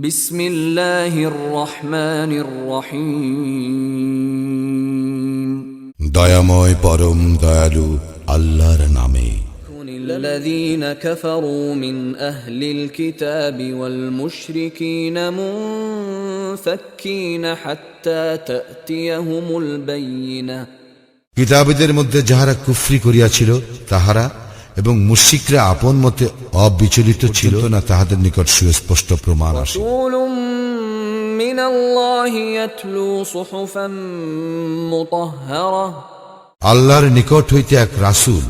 বিসমিল্লাহির রহমানির রহিম। দয়াময় পরম দয়ালু আল্লাহর নামে। الذين كفروا من أهل الكتاب والمشركين منفكين حتى تأتيهم البينة। কিতাবীদের মধ্যে যাহারা কুফরি করিয়াছিল তাহারা এবং মুশরিকরা আপন মতে অবিচলিত ছিল না, তাহাদের নিকট সুস্পষ্ট প্রমাণ আসে। رسول من الله يتلو صحفا مطهرة। আল্লাহর নিকট হইতে এক রাসূল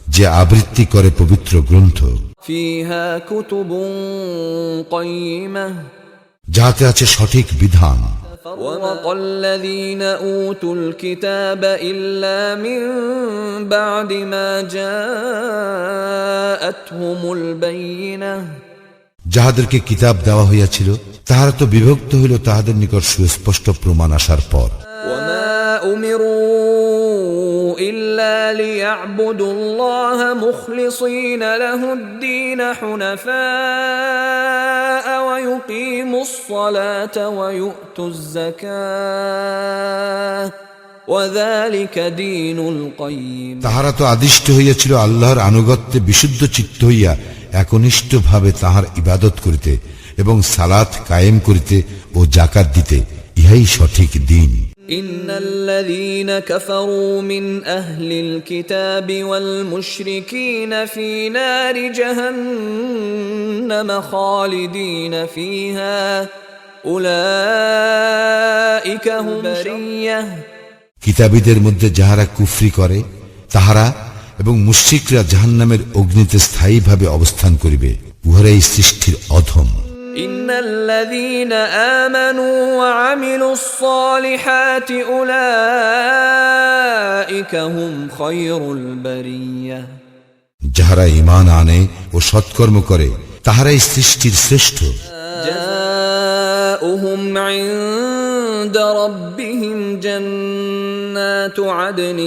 যে আবৃত্তি করে পবিত্র গ্রন্থ, فيها كتب قيمة যাহাতে আছে সঠিক বিধান। وَمَقَ الَّذِينَ أُوتُوا الْكِتَابَ إِلَّا مِن بَعْدِ مَا جَاءَتْهُمُ الْبَيِّنَةُ। যাহাদেরকে কিতাব দেওয়া হইয়াছিল তাহারা তো বিভক্ত হইল তাহাদের নিকট সুস্পষ্ট প্রমাণ আসার পর। وَمَا أُمِرُوا إِلَّا لِيَعْبُدُوا اللَّهَ مُخْلِصِينَ لَهُ الدِّينَ حُنَفَاءَ وَيُقِيمُوا الصَّلَاةَ وَيُؤْتُوا الزَّكَاةَ وَذَلِكَ دِينُ الْقَيِّمَةِ। তাহারা তো আদিষ্ট হইয়াছিল আল্লাহর আনুগত্যে বিশুদ্ধ চিত্ত হইয়া একনিষ্ঠভাবে তাহার ইবাদত করিতে এবং সালাত কায়েম করিতে ও যাকাত দিতে, ইহাই সঠিক দিন। إن الذين كفروا من أهل الكتاب والمشركين في نار جهنم خالدين فيها أولئك هم برية। কিতাবীদের মধ্যে যাহারা কুফরি করে তাহারা এবং মুশরিকরা জাহান্নামের অগ্নিতে স্থায়ীভাবে অবস্থান করিবে, উহারাই সৃষ্টির অধম। إن الذين آمنوا وعملوا الصالحات أولئك هم خير البرية। যাহারা ঈমান আনে ও সৎকর্ম করে তাহারাই সৃষ্টির শ্রেষ্ঠ। جاءهم عند ربهم جنات عدن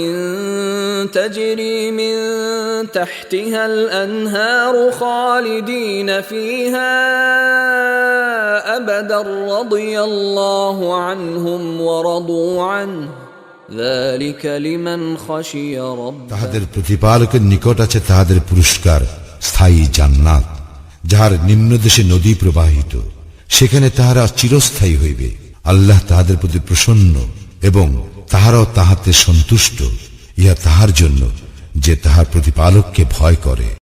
تجري من تحتها الأنهار خالدين فيها أبدا رضي الله عنهم ورضوا عنه ذلك لمن خشي ربه। তাহাদের প্রতিপালকের নিকট আছে তাহাদের পুরস্কার স্থায়ী জান্নাত, যাহার নিম্নদেশে নদী প্রবাহিত, সেখানে তাহারা চিরস্থায়ী হইবে। আল্লাহ তাহাদের প্রতি প্রসন্ন এবং তাহারাও তাহাতে সন্তুষ্ট। ইহা তাহার জন্য যে তাহার প্রতিপালককে ভয় করে।